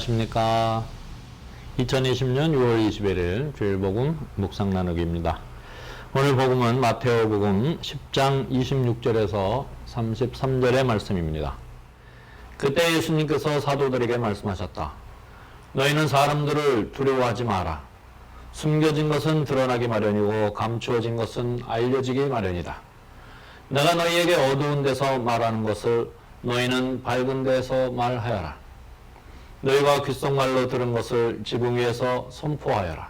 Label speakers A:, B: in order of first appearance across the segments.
A: 안녕하십니까. 2020년 6월 21일 주일복음 묵상 나누기입니다. 오늘 복음은 마테오복음 10장 26절에서 33절의 말씀입니다. 그때 예수님께서 사도들에게 말씀하셨다. 너희는 사람들을 두려워하지 마라. 숨겨진 것은 드러나기 마련이고 감추어진 것은 알려지기 마련이다. 내가 너희에게 어두운 데서 말하는 것을 너희는 밝은 데서 말하여라. 너희가 귓속말로 들은 것을 지붕 위에서 선포하여라.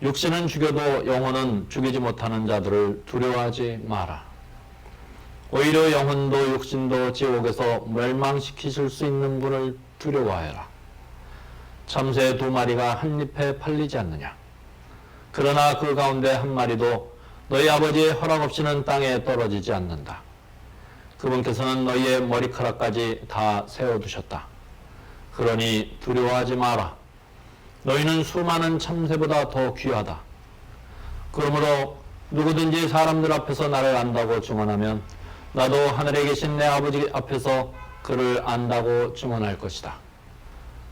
A: 육신은 죽여도 영혼은 죽이지 못하는 자들을 두려워하지 마라. 오히려 영혼도 육신도 지옥에서 멸망시키실 수 있는 분을 두려워하여라. 참새 2마리가 한 잎에 팔리지 않느냐. 그러나 그 가운데 한 마리도 너희 아버지의 허락 없이는 땅에 떨어지지 않는다. 그분께서는 너희의 머리카락까지 다 세워두셨다. 그러니 두려워하지 마라. 너희는 수많은 참새보다 더 귀하다. 그러므로 누구든지 사람들 앞에서 나를 안다고 증언하면 나도 하늘에 계신 내 아버지 앞에서 그를 안다고 증언할 것이다.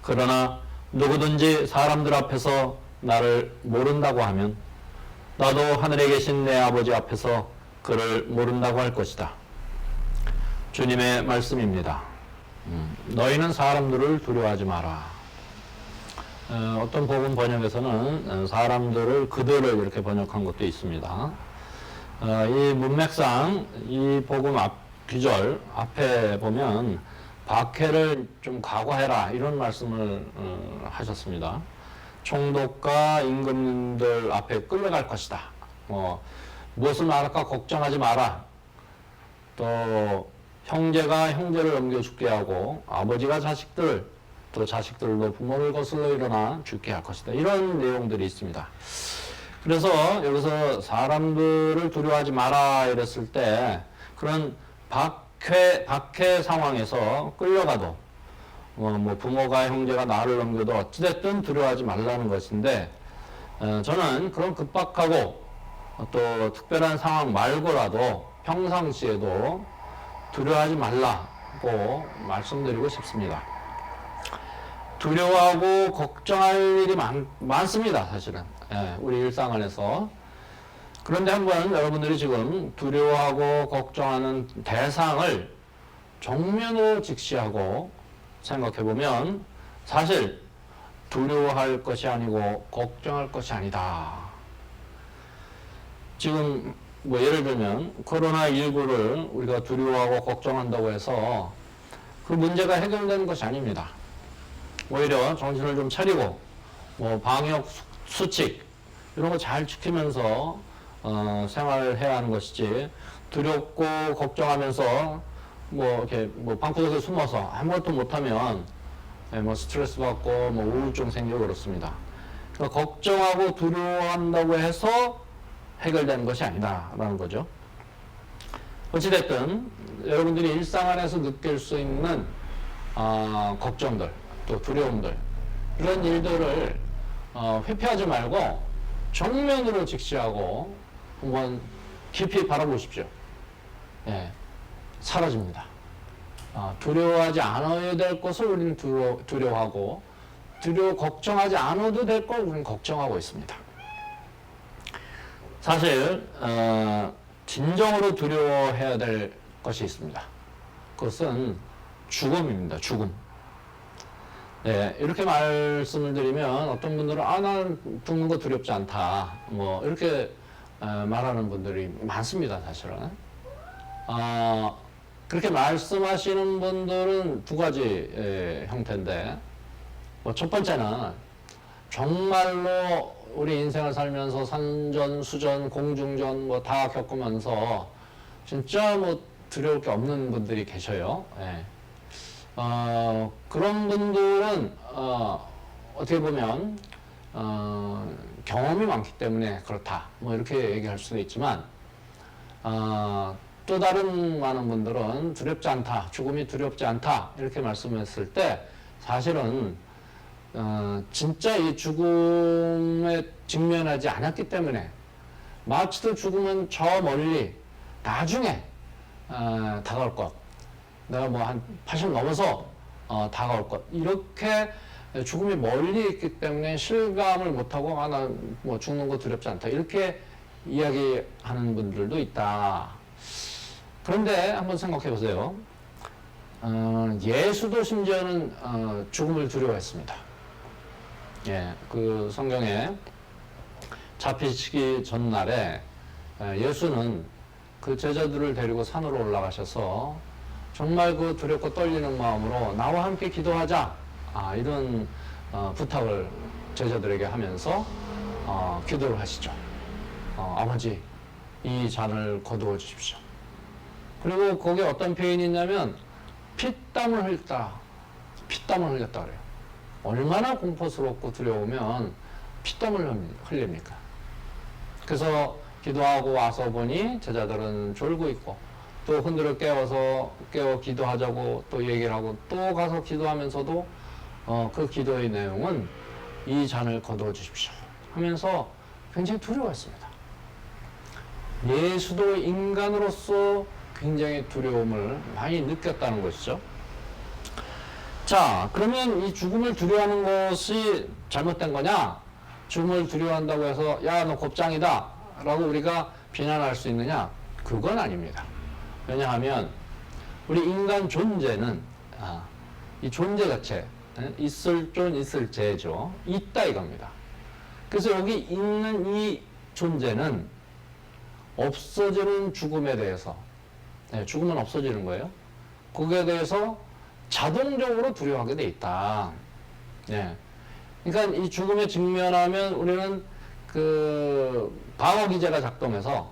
A: 그러나 누구든지 사람들 앞에서 나를 모른다고 하면 나도 하늘에 계신 내 아버지 앞에서 그를 모른다고 할 것이다. 주님의 말씀입니다. 너희는 사람들을 두려워하지 마라. 어떤 복음 번역에서는 사람들을 그들을 이렇게 번역한 것도 있습니다. 이 문맥상 이 복음 앞 귀절 앞에 보면 박해를 좀 각오해라 이런 말씀을 하셨습니다. 총독과 임금님들 앞에 끌려갈 것이다. 무엇을 말할까 걱정하지 마라. 또 형제가 형제를 넘겨 죽게 하고 아버지가 자식들 또 자식들도 부모를 거슬러 일어나 죽게 할 것이다. 이런 내용들이 있습니다. 그래서 여기서 사람들을 두려워하지 마라 이랬을 때 그런 박해 상황에서 끌려가도 뭐 부모가 형제가 나를 넘겨도 어찌됐든 두려워하지 말라는 것인데 저는 그런 급박하고 또 특별한 상황 말고라도 평상시에도 두려워하지 말라고 말씀드리고 싶습니다. 두려워하고 걱정할 일이 많습니다. 사실은 우리 일상 안에서. 그런데 한번 여러분들이 지금 두려워하고 걱정하는 대상을 정면으로 직시하고 생각해보면 사실 두려워할 것이 아니고 걱정할 것이 아니다. 지금 뭐 예를 들면 코로나19를 우리가 두려워하고 걱정한다고 해서 그 문제가 해결되는 것이 아닙니다. 오히려 정신을 좀 차리고 뭐 방역 수칙 이런 거 잘 지키면서 생활을 해야 하는 것이지 두렵고 걱정하면서 뭐 이렇게 뭐 방구석에 숨어서 아무것도 못하면 뭐 스트레스 받고 뭐 우울증 생기고 그렇습니다. 그러니까 걱정하고 두려워한다고 해서 해결되는 것이 아니다라는 거죠. 어찌됐든 여러분들이 일상 안에서 느낄 수 있는 걱정들 또 두려움들 이런 일들을 회피하지 말고 정면으로 직시하고 한번 깊이 바라보십시오. 사라집니다. 두려워하지 않아야 될 것을 우리는 두려워하고 걱정하지 않아도 될 걸 우리는 걱정하고 있습니다. 사실 진정으로 두려워해야 될 것이 있습니다. 그것은 죽음입니다. 죽음. 이렇게 말씀을 드리면 어떤 분들은 나는 죽는 거 두렵지 않다. 뭐 이렇게 말하는 분들이 많습니다. 사실은. 그렇게 말씀하시는 분들은 두 가지 형태인데 뭐 첫 번째는 정말로 우리 인생을 살면서 산전, 수전, 공중전 뭐 다 겪으면서 진짜 뭐 두려울 게 없는 분들이 계셔요. 그런 분들은 어떻게 보면 경험이 많기 때문에 그렇다. 뭐 이렇게 얘기할 수도 있지만 또 다른 많은 분들은 두렵지 않다. 죽음이 두렵지 않다. 이렇게 말씀했을 때 사실은 진짜 이 죽음에 직면하지 않았기 때문에 마치도 죽으면 저 멀리 나중에 다가올 것 내가 뭐 한 80 넘어서 다가올 것 이렇게 죽음이 멀리 있기 때문에 실감을 못하고 나 죽는 거 두렵지 않다 이렇게 이야기하는 분들도 있다. 그런데 한번 생각해 보세요. 예수도 심지어는 죽음을 두려워했습니다. 예, 그 성경에 잡히시기 전날에 예수는 그 제자들을 데리고 산으로 올라가셔서 정말 그 두렵고 떨리는 마음으로 나와 함께 기도하자 이런 부탁을 제자들에게 하면서 기도를 하시죠. 아버지 이 잔을 거두어 주십시오. 그리고 거기에 어떤 표현이 있냐면 피땀을 흘렸다. 피땀을 흘렸다 그래요. 얼마나 공포스럽고 두려우면 피땀을 흘립니까? 그래서 기도하고 와서 보니 제자들은 졸고 있고 또 흔들어 깨워 기도하자고 또 얘기를 하고 또 가서 기도하면서도 그 기도의 내용은 이 잔을 거두어 주십시오 하면서 굉장히 두려워했습니다. 예수도 인간으로서 굉장히 두려움을 많이 느꼈다는 것이죠. 자, 그러면 이 죽음을 두려워하는 것이 잘못된 거냐? 죽음을 두려워한다고 해서 야, 너 겁장이다 라고 우리가 비난할 수 있느냐? 그건 아닙니다. 왜냐하면 우리 인간 존재는 이 존재 자체 있을 존 있을 재죠. 있다 이겁니다. 그래서 여기 있는 이 존재는 없어지는 죽음에 대해서 죽음은 없어지는 거예요. 거기에 대해서 자동적으로 두려워하게 돼 있다. 예. 그러니까 이 죽음에 직면하면 우리는 그 방어 기제가 작동해서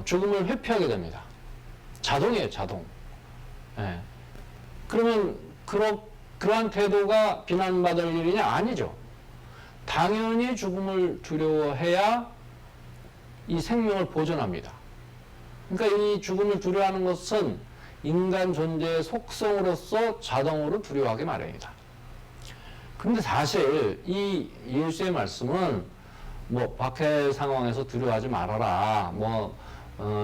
A: 죽음을 회피하게 됩니다. 자동이에요, 자동. 예. 그러면 그러한 태도가 비난받을 일이냐? 아니죠. 당연히 죽음을 두려워해야 이 생명을 보존합니다. 그러니까 이 죽음을 두려워하는 것은 인간 존재의 속성으로서 자동으로 두려워하게 마련이다. 그런데 사실 이 예수의 말씀은 박해 상황에서 두려워하지 말아라.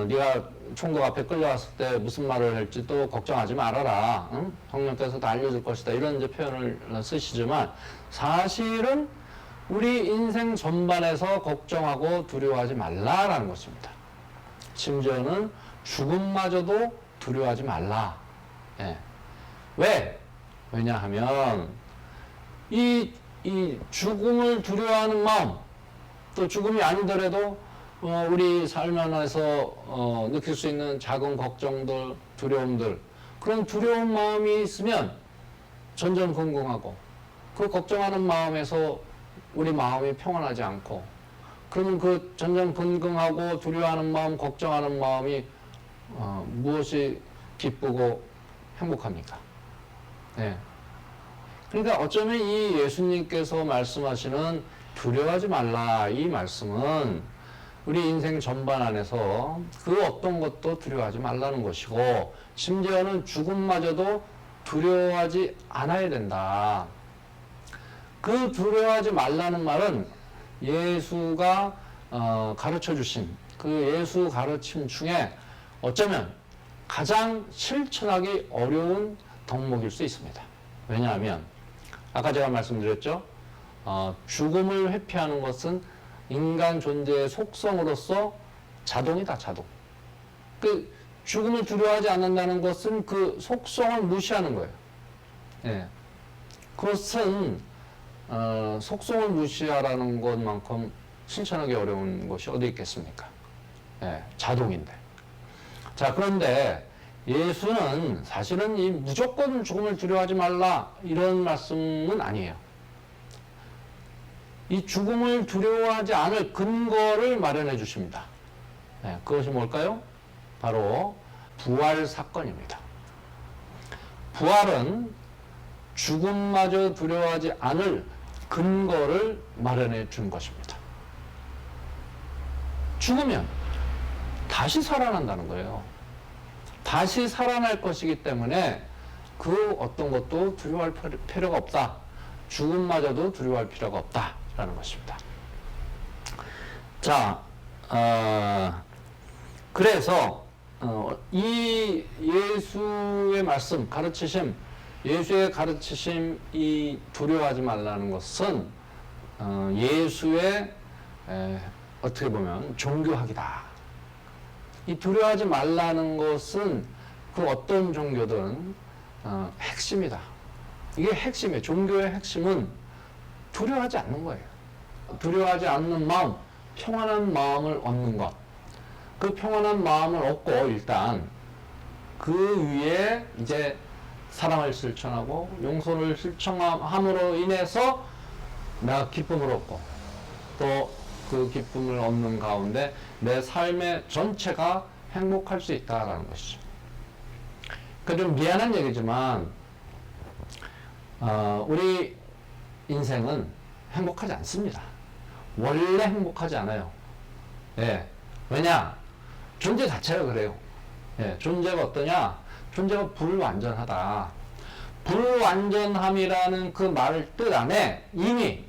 A: 네가 총독 앞에 끌려왔을 때 무슨 말을 할지도 걱정하지 말아라. 응? 성령께서 다 알려줄 것이다. 이런 이제 표현을 쓰시지만 사실은 우리 인생 전반에서 걱정하고 두려워하지 말라라는 것입니다. 심지어는 죽음마저도 두려워하지 말라. 예. 왜? 왜냐하면 이 죽음을 두려워하는 마음, 또 죽음이 아니더라도 우리 삶 안에서 느낄 수 있는 작은 걱정들, 두려움들, 그런 두려운 마음이 있으면 전전긍긍하고 그 걱정하는 마음에서 우리 마음이 평안하지 않고 그러면 그 전전긍긍하고 두려워하는 마음, 걱정하는 마음이 무엇이 기쁘고 행복합니까? 네. 그러니까 어쩌면 이 예수님께서 말씀하시는 두려워하지 말라 이 말씀은 우리 인생 전반 안에서 그 어떤 것도 두려워하지 말라는 것이고 심지어는 죽음마저도 두려워하지 않아야 된다. 그 두려워하지 말라는 말은 예수가 가르쳐 주신 그 예수 가르침 중에 어쩌면 가장 실천하기 어려운 덕목일 수 있습니다. 왜냐하면 아까 제가 말씀드렸죠. 죽음을 회피하는 것은 인간 존재의 속성으로서 자동이다, 자동. 그 죽음을 두려워하지 않는다는 것은 그 속성을 무시하는 거예요. 예. 그것은 속성을 무시하라는 것만큼 실천하기 어려운 것이 어디 있겠습니까? 예, 자동인데. 자, 그런데 예수는 사실은 이 무조건 죽음을 두려워하지 말라 이런 말씀은 아니에요. 이 죽음을 두려워하지 않을 근거를 마련해 주십니다. 예, 그것이 뭘까요? 바로 부활 사건입니다. 부활은 죽음마저 두려워하지 않을 근거를 마련해 준 것입니다. 죽으면 다시 살아난다는 거예요. 다시 살아날 것이기 때문에 그 어떤 것도 두려워할 필요가 없다. 죽음마저도 두려워할 필요가 없다라는 것입니다. 자, 그래서 이 예수의 말씀, 가르치심 예수의 가르치심이 두려워하지 말라는 것은 예수의 어떻게 보면 종교학이다. 이 두려워하지 말라는 것은 그 어떤 종교든 핵심이다. 이게 핵심이에요. 종교의 핵심은 두려워하지 않는 거예요. 두려워하지 않는 마음, 평안한 마음을 얻는 것. 그 평안한 마음을 얻고 일단 그 위에 이제 사랑을 실천하고 용서를 실천함으로 인해서 내가 기쁨을 얻고 또 그 기쁨을 얻는 가운데 내 삶의 전체가 행복할 수 있다라는 것이죠. 그 좀 미안한 얘기지만 우리 인생은 행복하지 않습니다. 원래 행복하지 않아요. 예. 왜냐? 존재 자체가 그래요. 예. 존재가 어떠냐? 존재가 불완전하다. 불완전함이라는 그 말 뜻 안에 이미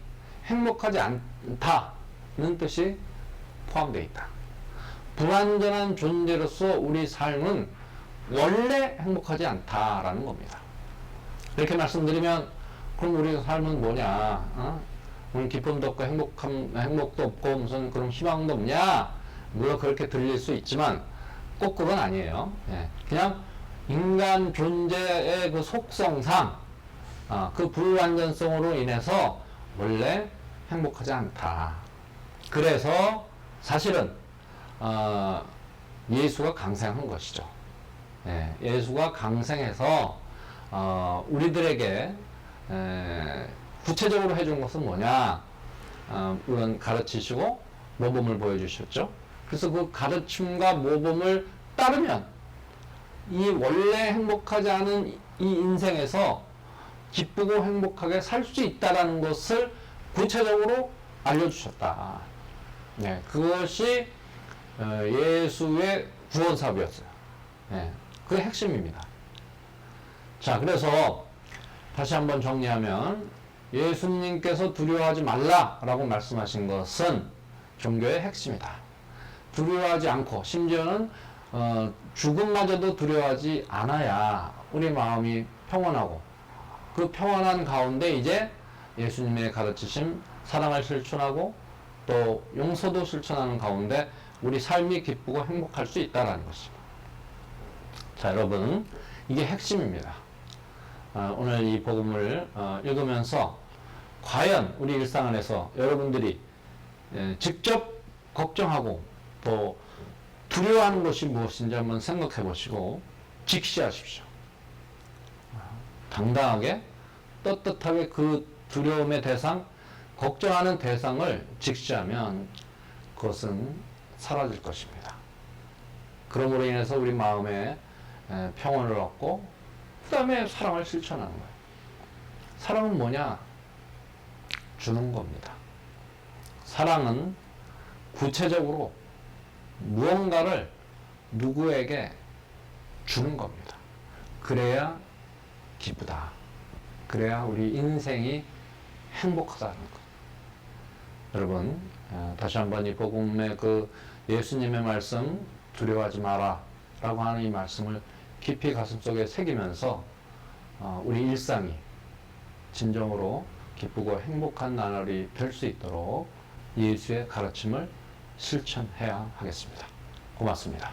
A: 행복하지 않다는 뜻이 포함되어 있다. 불완전한 존재로서 우리 삶은 원래 행복하지 않다라는 겁니다. 이렇게 말씀드리면 그럼 우리 삶은 뭐냐? 오늘 기쁨도 없고 행복도 없고 무슨 그런 희망도 없냐? 물론 그렇게 들릴 수 있지만 꼭 그건 아니에요. 예. 그냥 인간 존재의 그 속성상 그 불완전성으로 인해서 원래 행복하지 않다. 그래서 사실은 예수가 강생한 것이죠. 예. 예수가 강생해서 우리들에게 구체적으로 해준 것은 뭐냐? 물론 가르치시고 모범을 보여주셨죠. 그래서 그 가르침과 모범을 따르면 이 원래 행복하지 않은 이 인생에서 기쁘고 행복하게 살 수 있다라는 것을 구체적으로 알려주셨다. 네, 그것이 예수의 구원 사업이었어요. 네, 그 핵심입니다. 자, 그래서 다시 한번 정리하면 예수님께서 두려워하지 말라라고 말씀하신 것은 종교의 핵심이다. 두려워하지 않고 심지어는 죽음마저도 두려워하지 않아야 우리 마음이 평온하고 그 평안한 가운데 이제 예수님의 가르치심 사랑을 실천하고 또 용서도 실천하는 가운데 우리 삶이 기쁘고 행복할 수 있다는 것입니다. 자, 여러분, 이게 핵심입니다. 오늘 이 복음을 읽으면서 과연 우리 일상 안에서 여러분들이 직접 걱정하고 또 두려워하는 것이 무엇인지 한번 생각해 보시고 직시하십시오. 당당하게 떳떳하게 그 두려움의 대상, 걱정하는 대상을 직시하면 그것은 사라질 것입니다. 그러므로 인해서 우리 마음에 평온을 얻고 그 다음에 사랑을 실천하는 거예요. 사랑은 뭐냐? 주는 겁니다. 사랑은 구체적으로 무언가를 누구에게 주는 겁니다. 그래야 기쁘다. 그래야 우리 인생이 행복하다는 것. 여러분, 다시 한번 이 복음의 그 예수님의 말씀 두려워하지 마라 라고 하는 이 말씀을 깊이 가슴속에 새기면서 우리 일상이 진정으로 기쁘고 행복한 나날이 될 수 있도록 예수의 가르침을 실천해야 하겠습니다. 고맙습니다.